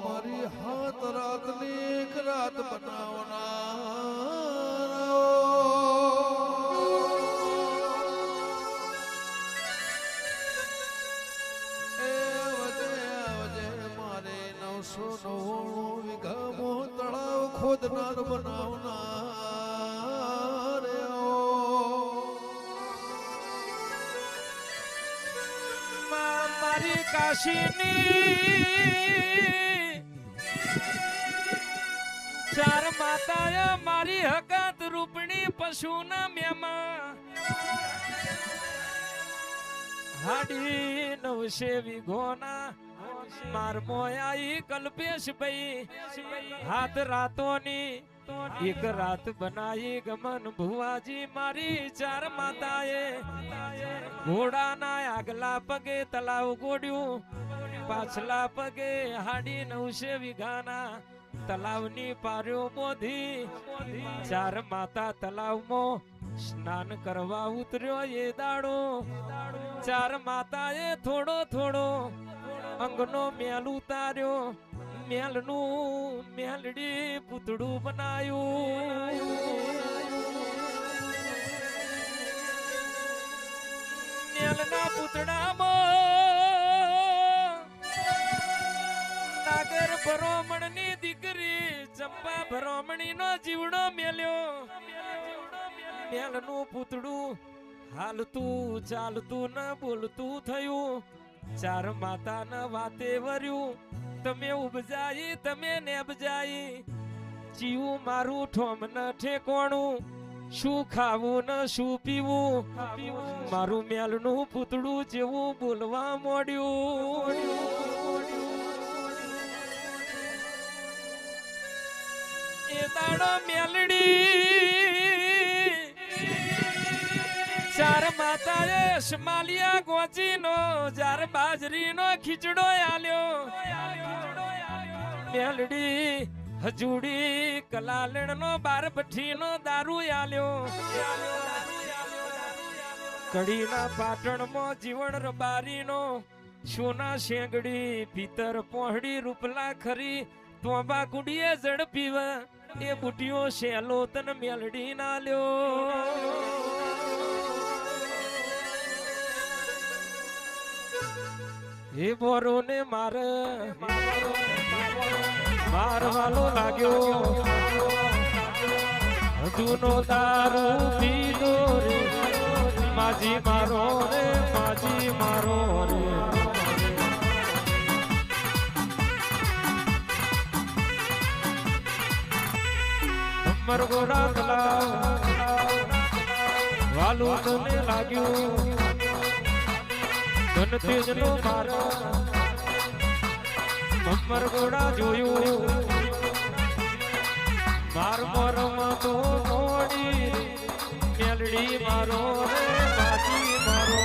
મારી હાથ રાતની એક રાત બનાવનાર એ વજે મારે 999 વીઘામો તળાવ ખોદનાર બનાવનાર મારી કાશીની ચાર માતાએ મારી હકાત રૂપણી પશુના મેમાં હાડી 900 વીઘોના માર મોયાઈ કલ્પેશ ભાઈ હાથ રાતોની એક રાત બનાવી ગમન ભુવાજી મારી ચાર માતાએ ઘોડાના આગલા પગે તલાવ ગોડ્યું પાછલા પગે હાડી 900 વીઘાના તલાવની પાર્યો બોધી ચાર માતા તલાવમાં સ્નાન કરવા ઉતર્યો એ દાડો ચાર માતાએ થોડો થોડો અંગનો મેલ ઉતાર્યો મેલનું મેલડી પૂતળું બનાયું મેલના પૂતળામાં નાગર ભરોમણની દીકરી ચંપા ભરોમણીનો જીવડો મેલ્યો મેલનું પૂતળું હાલતું ચાલતું ન બોલતું થયું ચાર માતાના વાતે વર્યું તમે ઉપજાઈ તમે નેબજાઈ જીવું મારું ઠોમ ન ઠેકોણું શું ખાવું ન શું પીવું મારું મેલનું પૂતળું જેવું બોલવા મોડ્યું એ દાડો મેલડી ચાર માતાએ સ્માલિયા ગોચીનો જાર બાજરીનો ખીચડો આલ્યો મેલડી હજુડી કલાલણનો બાર ભઠ્ઠીનો દારૂ આલ્યો કડીના પાટણમાં જીવણ રબારીનો સોના શેંગડી પિતર પોહડી રૂપલા ખરી તોબા કુડીએ જડ પીવા એ બુટીઓ શેલો તન મેલડી ના લ્યો હે બોરો ને મારવાલો લાગ્યો હજુનો દારૂ પીધો રે માજી મારો રે માજી મારો રે મરગોડા તલાવ વાલું તને લાગ્યું ધન તેજનો મારા મરગોડા જોયું માર મોરમાં તો મોડી મેલડી મારો રે માજી મારો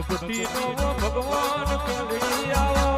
ભક્તિ નો ભગવાન મેલડી આવો